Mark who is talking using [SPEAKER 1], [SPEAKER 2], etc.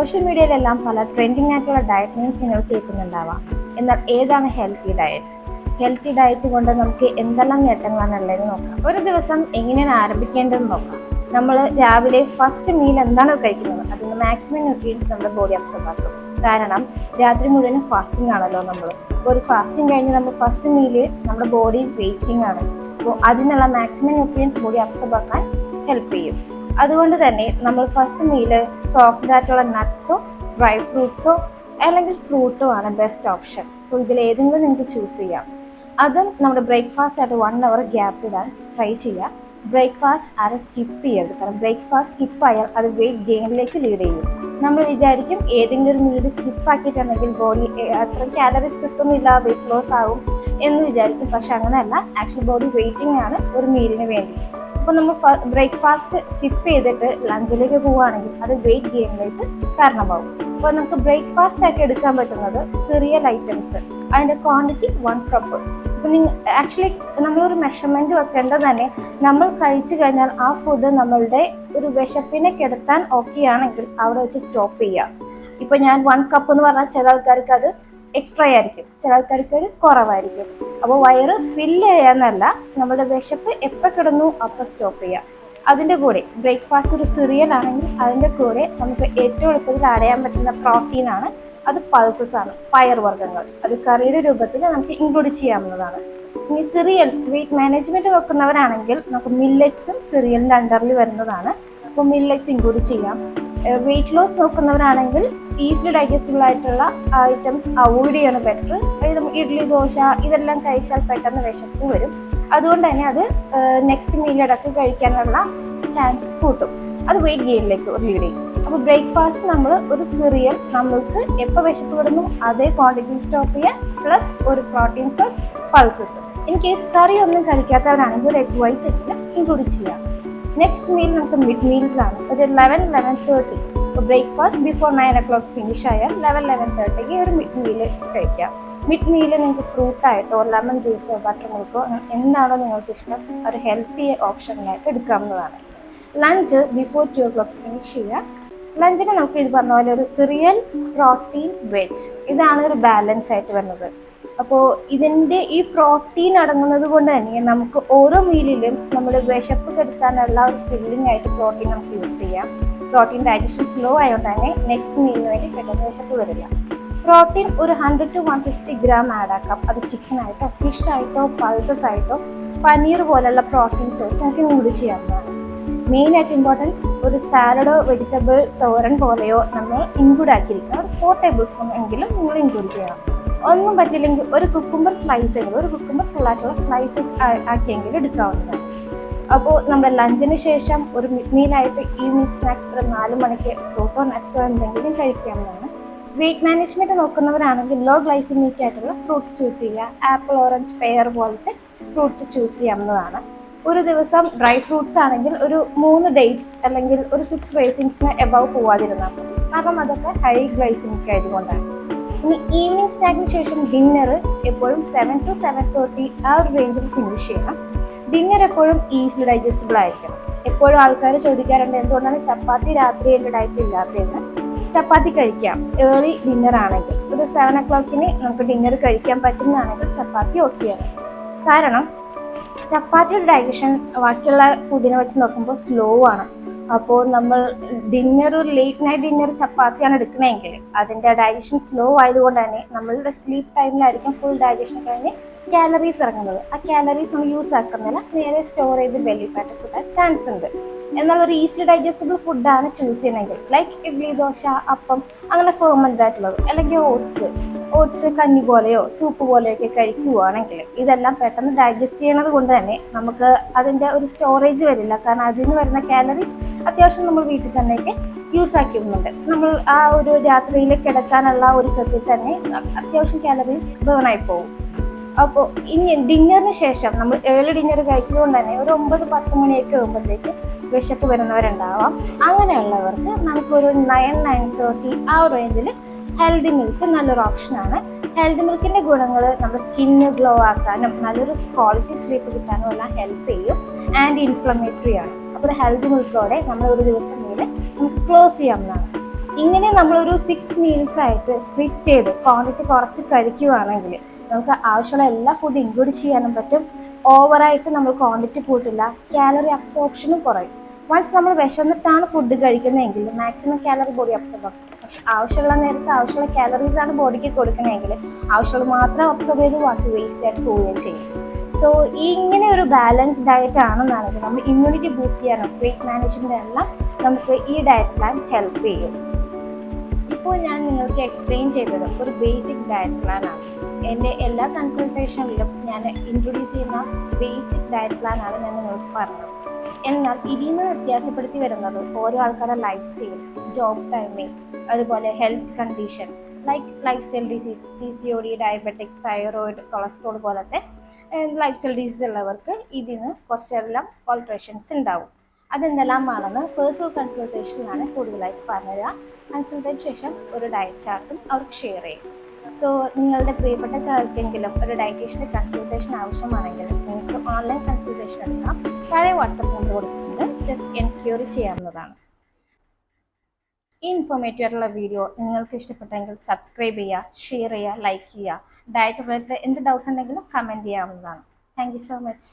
[SPEAKER 1] Social മീഡിയയിലെല്ലാം പല trending ആയിട്ടുള്ള diet names നിങ്ങൾ കേൾക്കുന്നുണ്ടാവാം. എന്നാൽ ഏതാണ് ഹെൽത്തി ഡയറ്റ്? ഹെൽത്തി ഡയറ്റ് കൊണ്ട് നമുക്ക് എന്തെല്ലാം നേട്ടങ്ങളാണ് ഉള്ളതെന്ന് നോക്കാം. ഒരു ദിവസം എങ്ങനെയാണ് ആരംഭിക്കേണ്ടതെന്ന് നോക്കാം. നമ്മൾ രാവിലെ ഫസ്റ്റ് മീൽ എന്താണോ കഴിക്കുന്നത് അതിന് മാക്സിമം ന്യൂട്രിയൻസ് നമ്മുടെ ബോഡി അബ്സോർബ് ആക്കും. കാരണം രാത്രി മുഴുവനും ഫാസ്റ്റിംഗ് ആണല്ലോ നമ്മൾ. അപ്പോൾ ഒരു ഫാസ്റ്റിംഗ് കഴിഞ്ഞ് നമ്മൾ ഫസ്റ്റ് മീല് നമ്മുടെ ബോഡി വെയിറ്റിംഗ് ആണ്. അപ്പോൾ അതിനുള്ള മാക്സിമം ന്യൂട്രിയൻസ് ബോഡി അബ്സോർബ് ആക്കാൻ ഹെൽപ്പ് ചെയ്യും. അതുകൊണ്ട് തന്നെ നമ്മൾ ഫസ്റ്റ് മീല് സോഫ്റ്റ് ആയിട്ടുള്ള നട്ട്സോ ഡ്രൈ ഫ്രൂട്ട്സോ അല്ലെങ്കിൽ ഫ്രൂട്ടോ ആണ് ബെസ്റ്റ് ഓപ്ഷൻ. സോ ഇതിൽ ഏതെങ്കിലും നിങ്ങൾക്ക് ചൂസ് ചെയ്യാം. അതും നമ്മുടെ ബ്രേക്ക്ഫാസ്റ്റ് ആയിട്ട് 1 hour ഗ്യാപ്പ് ഇടാൻ ട്രൈ ചെയ്യുക. ബ്രേക്ക്ഫാസ്റ്റ് ആരും സ്കിപ്പ് ചെയ്യരുത്. കാരണം ബ്രേക്ക്ഫാസ്റ്റ് സ്കിപ്പായാൽ അത് വെയിറ്റ് ഗെയിനിലേക്ക് ലീഡ് ചെയ്യും. നമ്മൾ വിചാരിക്കും ഏതെങ്കിലും ഒരു മീൽ സ്കിപ്പാക്കിയിട്ടുണ്ടെങ്കിൽ ബോഡി അത്ര കാലറീസ് കിട്ടുന്നില്ല, വെയിറ്റ് ലോസ് ആകും എന്ന് വിചാരിക്കും. പക്ഷെ അങ്ങനെയല്ല, ആക്ച്വലി ബോഡി വെയിറ്റിംഗ് ആണ് ഒരു മീലിന് വേണ്ടി. അപ്പോൾ നമ്മൾ ബ്രേക്ക്ഫാസ്റ്റ് സ്കിപ്പ് ചെയ്തിട്ട് ലഞ്ചിലേക്ക് പോവുകയാണെങ്കിൽ അത് വെയിറ്റ് ഗെയിനിലേക്ക് കാരണമാകും. അപ്പോൾ നമുക്ക് ബ്രേക്ക്ഫാസ്റ്റ് ആയിട്ട് എടുക്കാൻ പറ്റുന്നത് സിറിയൽ ഐറ്റംസ്, അതിൻ്റെ ക്വാണ്ടിറ്റി 1 cup. അപ്പോൾ ആക്ച്വലി നമ്മളൊരു മെഷർമെൻറ്റ് വെക്കേണ്ടത് തന്നെ നമ്മൾ കഴിച്ചു കഴിഞ്ഞാൽ ആ ഫുഡ് നമ്മളുടെ ഒരു വിശപ്പിനെ കെടുത്താൻ ഓക്കെ ആണെങ്കിൽ അവിടെ വെച്ച് സ്റ്റോപ്പ് ചെയ്യുക. ഇപ്പോൾ ഞാൻ 1 cup എന്ന് പറഞ്ഞാൽ ചില ആൾക്കാർക്ക് അത് എക്സ്ട്രാ ആയിരിക്കും, ചില ആൾക്കാർക്ക് അത് കുറവായിരിക്കും. അപ്പോൾ വയറ് ഫില്ല് ചെയ്യാന്നല്ല, നമ്മുടെ വിശപ്പ് എപ്പോൾ കിടന്നു അപ്പോൾ സ്റ്റോപ്പ് ചെയ്യുക. അതിൻ്റെ കൂടെ ബ്രേക്ക്ഫാസ്റ്റ് ഒരു സിറിയൽ ആണെങ്കിൽ അതിൻ്റെ കൂടെ നമുക്ക് ഏറ്റവും എളുപ്പത്തിൽ ആഡ് ചെയ്യാൻ പറ്റുന്ന പ്രോട്ടീനാണ്. അത് പൾസസ് ആണ്, പയർവർഗ്ഗങ്ങൾ. അത് കറിയുടെ രൂപത്തിൽ നമുക്ക് ഇൻക്ലൂഡ് ചെയ്യാവുന്നതാണ്. ഇനി സിറിയൽസ് വെയിറ്റ് മാനേജ്മെൻറ്റ് നോക്കുന്നവരാണെങ്കിൽ നമുക്ക് മില്ലറ്റ്സും സിറിയലിൻ്റെ അണ്ടറിൽ വരുന്നതാണ്. അപ്പോൾ മില്ലറ്റ്സ് ഇൻക്ലൂഡ് ചെയ്യാം. വെയിറ്റ് ലോസ് നോക്കുന്നവരാണെങ്കിൽ ഈസിലി ഡൈജസ്റ്റബിൾ ആയിട്ടുള്ള ഐറ്റംസ് അവോയ്ഡ് ചെയ്യാണ് ബെറ്റർ. അതായത് ഇഡ്ഡലി, ദോശ ഇതെല്ലാം കഴിച്ചാൽ പെട്ടെന്ന് വിശപ്പ് വരും. അതുകൊണ്ട് തന്നെ അത് നെക്സ്റ്റ് മീലിടക്ക് കഴിക്കാനുള്ള ചാൻസസ് കൂട്ടും. അത് വെയിറ്റ് ഗെയിനിലേക്ക് ലീഡ് ചെയ്യും. അപ്പോൾ ബ്രേക്ക്ഫാസ്റ്റ് നമ്മൾ ഒരു സിറിയൽ നമ്മൾക്ക് എപ്പോൾ വിശപ്പ് വിടുന്നു അതേ ക്വാണ്ടിറ്റി സ്റ്റോപ്പ് ചെയ്യുക, പ്ലസ് ഒരു protein source, pulses. In case curry ഒന്നും കഴിക്കാത്തവരാണെങ്കിൽ ഒരു എഗ് വൈറ്റ് എങ്കിലും ഇൻക്ലൂഡ് ചെയ്യാം. നെക്സ്റ്റ് മീൽ നമുക്ക് മിഡ് മീൽസ് ആണ്. ഒരു 11-11:30. ഇപ്പോൾ ബ്രേക്ക്ഫാസ്റ്റ് ബിഫോർ 9 o'clock ഫിനിഷ് ആയാൽ 11-11:30 ഒരു മിഡ് മീല് കഴിക്കാം. മിഡ് മീല് നിങ്ങൾക്ക് ഫ്രൂട്ടായിട്ടോ ലെമൺ ജ്യൂസോ ബട്ടർ മിൽക്കോ എന്താണോ നിങ്ങൾക്ക് ഇഷ്ടം ഒരു ഹെൽത്തി ഓപ്ഷനായിട്ട് എടുക്കാവുന്നതാണ്. ലഞ്ച് ബിഫോർ 2 o'clock ഫിനിഷ് ചെയ്യുക. ലഞ്ചിന് നമുക്ക് ഇത് പറഞ്ഞ പോലെ ഒരു സിറിയൽ, പ്രോട്ടീൻ, വെജ്, ഇതാണ് ഒരു ബാലൻസ് ആയിട്ട് വരുന്നത്. അപ്പോൾ ഇതിൻ്റെ ഈ പ്രോട്ടീൻ അടങ്ങുന്നത് കൊണ്ട് തന്നെ നമുക്ക് ഓരോ മീലിലും നമ്മുടെ വിശപ്പ് കെടുത്താനുള്ള ഒരു ഫില്ലിംഗ് ആയിട്ട് പ്രോട്ടീൻ നമുക്ക് യൂസ് ചെയ്യാം. പ്രോട്ടീൻ ഡൈജഷൻ സ്ലോ ആയതുകൊണ്ട് തന്നെ നെക്സ്റ്റ് മീലിന് വേണ്ടി പെട്ടെന്ന് വിശപ്പ് വരില്ല. പ്രോട്ടീൻ ഒരു 100 to 150 gram ആഡ് ആക്കാം. അത് ചിക്കൻ ആയിട്ടോ ഫിഷ് ആയിട്ടോ പൾസസ് ആയിട്ടോ പനീർ പോലുള്ള പ്രോട്ടീൻ സോഴ്സ് നമുക്ക് ഇൻക്ലൂഡ് ചെയ്യാവുന്നതാണ്. മെയിനായിട്ട് ഇമ്പോർട്ടൻറ്റ് ഒരു സാലഡോ വെജിറ്റബിൾ തോരൻ പോലെയോ നമ്മൾ ഇൻക്ലൂഡ് ആക്കിയിരിക്കണം. ഒരു 4 tablespoon എങ്കിലും നിങ്ങൾ ഇൻക്ലൂഡ് ചെയ്യണം. ഒന്നും പറ്റില്ലെങ്കിൽ ഒരു കുക്കുംബർ സ്ലൈസ് എങ്കിലും, ഒരു കുക്കുംബർ ഫുള്ളായിട്ടുള്ള സ്ലൈസസ് ആക്കിയെങ്കിലും എടുക്കാവുന്നതാണ്. അപ്പോൾ നമ്മുടെ ലഞ്ചിന് ശേഷം ഒരു മിഡ് മീലായിട്ട് ഈവനിങ് സ്നാക്ക് ഒരു 4 മണിക്ക് ഫ്രൂട്ടോ നട്ട്സോ എന്തെങ്കിലും കഴിക്കാവുന്നതാണ്. വെയിറ്റ് മാനേജ്മെൻറ്റ് നോക്കുന്നവരാണെങ്കിൽ ലോ ഗ്ലൈസിമിക് ആയിട്ടുള്ള ഫ്രൂട്ട്സ് ചൂസ് ചെയ്യുക. ആപ്പിൾ, ഓറഞ്ച്, പെയർ പോലത്തെ ഫ്രൂട്ട്സ് ചൂസ് ചെയ്യാവുന്നതാണ്. ഒരു ദിവസം ഡ്രൈ ഫ്രൂട്ട്സ് ആണെങ്കിൽ ഒരു 3 ഡേറ്റ്സ് അല്ലെങ്കിൽ ഒരു 6 റേസിൻസിന് എബവ് പോവാതിരുന്നാൽ മതി. കാരണം അതൊക്കെ ഹൈ ഗ്ലൈസിമിക് ആയതുകൊണ്ടാണ്. ഇനി ഈവനിങ് സ്നാക്കിന് ശേഷം ഡിന്നർ എപ്പോഴും 7 to 7:30 ആ ഒരു റേഞ്ചിൽ ഫിനിഷ് ചെയ്യണം. ഡിന്നർ എപ്പോഴും ഈസിലി ഡൈജസ്റ്റബിൾ ആയിരിക്കണം. എപ്പോഴും ആൾക്കാർ ചോദിക്കാറുണ്ട് എന്തുകൊണ്ടാണ് ചപ്പാത്തി രാത്രി എൻ്റെ ഡയറ്റിൽ ഇല്ലാത്തതെന്ന്. ചപ്പാത്തി കഴിക്കാം ഏർലി ഡിന്നർ ആണെങ്കിൽ. ഒരു 7 o'clock നമുക്ക് ഡിന്നർ കഴിക്കാൻ പറ്റുന്നതാണെങ്കിൽ ചപ്പാത്തി ഓക്കെയാണ്. കാരണം ചപ്പാത്തിയുടെ ഡൈജഷൻ ബാക്കിയുള്ള ഫുഡിനെ വെച്ച് നോക്കുമ്പോൾ സ്ലോ ആണ്. അപ്പോൾ നമ്മൾ ലേറ്റ് നൈറ്റ് ഡിന്നർ ചപ്പാത്തിയാണ് എടുക്കണമെങ്കിൽ അതിൻ്റെ ഡൈജഷൻ സ്ലോ ആയതുകൊണ്ട് തന്നെ നമ്മളുടെ സ്ലീപ്പ് ടൈമിലായിരിക്കും ഫുൾ ഡൈജഷൻ കഴിഞ്ഞ് കാലറീസ് ഇറങ്ങുന്നത്. ആ കാലറീസ് നമ്മൾ യൂസ് ആക്കുന്നില്ല, നേരെ സ്റ്റോർ ചെയ്ത് ബെല്ലി ഫാറ്റ് കിട്ടാൻ ചാൻസ് ഉണ്ട്. എന്നാൽ ഒരു ഈസിലി ഡൈജസ്റ്റബിൾ ഫുഡാണ് ചൂസ് ചെയ്യണമെങ്കിൽ ലൈക്ക് ഇഡ്ഡലി, ദോശ, അപ്പം അങ്ങനെ ഫെർമെൻറ്റഡ് ആയിട്ടുള്ളത്, അല്ലെങ്കിൽ ഓട്സ് കഞ്ഞി പോലെയോ സൂപ്പ് പോലെയൊക്കെ കഴിക്കുകയാണെങ്കിൽ ഇതെല്ലാം പെട്ടെന്ന് ഡൈജസ്റ്റ് ചെയ്യണത് കൊണ്ട് തന്നെ നമുക്ക് അതിൻ്റെ ഒരു സ്റ്റോറേജ് വരില്ല. കാരണം അതിൽ നിന്ന് വരുന്ന കാലറീസ് അത്യാവശ്യം നമ്മൾ വീട്ടിൽ തന്നെയൊക്കെ യൂസ് ആക്കുന്നുണ്ട്. നമ്മൾ ആ ഒരു രാത്രിയിൽ കിടക്കാനുള്ള ഒരു കൃത്യത്തിൽ തന്നെ അത്യാവശ്യം കാലറീസ് ബേൺ ആയി പോകും. അപ്പോൾ ഇനി ഡിന്നറിന് ശേഷം നമ്മൾ ഏർലി ഡിന്നർ കഴിച്ചത് കൊണ്ട് തന്നെ ഒരു 9-10 മണിയൊക്കെ ആകുമ്പോഴത്തേക്ക് വിശപ്പ് വരുന്നവരുണ്ടാവാം. അങ്ങനെയുള്ളവർക്ക് നമുക്കൊരു 9-9:30 ആ റേഞ്ചിൽ ഹെൽത്തി മിൽക്ക് നല്ലൊരു ഓപ്ഷനാണ്. ഹെൽത്തി മിൽക്കിൻ്റെ ഗുണങ്ങൾ നമ്മുടെ സ്കിന്ന് ഗ്ലോ ആക്കാനും നല്ലൊരു ക്വാളിറ്റി സ്ലീപ്പ് കിട്ടാനും എല്ലാം ഹെൽപ്പ് ചെയ്യും. ആൻറ്റി ഇൻഫ്ലമേറ്ററി ആണ്. അപ്പോൾ ഹെൽത്തി മിൽക്കോടെ നമ്മൾ ഒരു ദിവസം നമുക്ക് ക്ലോസ് ചെയ്യാവുന്നതാണ്. ഇങ്ങനെ നമ്മളൊരു 6 മീൽസ് ആയിട്ട് സ്പ്ലിറ്റ് ചെയ്ത് ക്വാണ്ടിറ്റി കുറച്ച് കഴിക്കുകയാണെങ്കിൽ നമുക്ക് ആവശ്യമുള്ള എല്ലാ ഫുഡ് ഇൻക്ലൂഡ് ചെയ്യാനും പറ്റും. ഓവറായിട്ട് നമ്മൾ ക്വാണ്ടിറ്റി കൂട്ടില്ല, കാലറി അബ്സോർപ്ഷനും കുറയും. വൺസ് നമ്മൾ വിശന്നിട്ടാണ് ഫുഡ് കഴിക്കുന്നതെങ്കിൽ മാക്സിമം കാലറി ബോഡി അബ്സോർബ് ആക്കും. പക്ഷെ ആവശ്യമുള്ള നേരത്ത് ആവശ്യമുള്ള കാലറീസ് ആണ് ബോഡിക്ക് കൊടുക്കണമെങ്കിൽ ആവശ്യമുള്ള മാത്രം അബ്സോർബ് ചെയ്ത് ബാക്കി വേസ്റ്റ് ആയിട്ട് പോവുകയും ചെയ്യും. സോ ഇങ്ങനെ ഒരു ബാലൻസ് ഡയറ്റ് ആണെന്നാണെങ്കിൽ നമ്മൾ ഇമ്മ്യൂണിറ്റി ബൂസ്റ്റ് ചെയ്യാനും വെയിറ്റ് മാനേജ്മെന്റ് എല്ലാം നമുക്ക് ഈ ഡയറ്റ് പ്ലാൻ ഹെൽപ്പ് ചെയ്യും. ഇപ്പോൾ ഞാൻ നിങ്ങൾക്ക് എക്സ്പ്ലെയിൻ ചെയ്തത് ഒരു ബേസിക് ഡയറ്റ് പ്ലാൻ ആണ്. എൻ്റെ എല്ലാ കൺസൾട്ടേഷനിലും ഞാൻ ഇൻട്രൊഡ്യൂസ് ചെയ്യുന്ന ബേസിക് ഡയറ്റ് പ്ലാൻ ആണ് ഞാൻ നിങ്ങൾക്ക് പറഞ്ഞത്. എന്നാൽ ഇതിൽ നിന്ന് വ്യത്യാസപ്പെടുത്തി വരുന്നത് ഓരോ ആൾക്കാരുടെ ലൈഫ് സ്റ്റൈൽ, ജോബ് ടൈമിംഗ്, അതുപോലെ health condition like life style disease, PCOD, diabetic, thyroid, cholesterol പോലത്തെ ലൈഫ് സ്റ്റൈൽ ഡിസീസ് ഉള്ളവർക്ക് ഇതിന് കുറച്ചെല്ലാം ഓൾട്രേഷൻസ് ഉണ്ടാവും. അതെന്തെല്ലാമാണെന്ന് പേഴ്സണൽ കൺസൾട്ടേഷനിലാണ് കൂടുതലായിട്ട് പറഞ്ഞുതരിക. കൺസൾട്ടേഷൻ ശേഷം ഒരു ഡയറ്റ് ചാർട്ടും അവർക്ക് ഷെയർ ചെയ്യും. സോ നിങ്ങളുടെ പ്രിയപ്പെട്ട ഒരു ഡയറ്റീഷ്യൻ്റെ കൺസൾട്ടേഷൻ ആവശ്യമാണെങ്കിൽ നിങ്ങൾക്ക് ഓൺലൈൻ കൺസൾട്ടേഷൻ എടുക്കാം. താഴെ വാട്സപ്പ് നമ്പർ കൊടുത്തിട്ടുണ്ട്, ജസ്റ്റ് എൻക്വയറി ചെയ്യാവുന്നതാണ്. ഈ ഇൻഫോർമേറ്റീവ് ആയിട്ടുള്ള വീഡിയോ നിങ്ങൾക്ക് ഇഷ്ടപ്പെട്ടെങ്കിൽ സബ്സ്ക്രൈബ് ചെയ്യുക, ഷെയർ ചെയ്യുക, ലൈക്ക് ചെയ്യുക. ഡയറ്റ് റിലേറ്റഡ് എന്ത് ഡൗട്ട് ഉണ്ടെങ്കിലും കമൻറ്റ് ചെയ്യാവുന്നതാണ്. Thank you so much.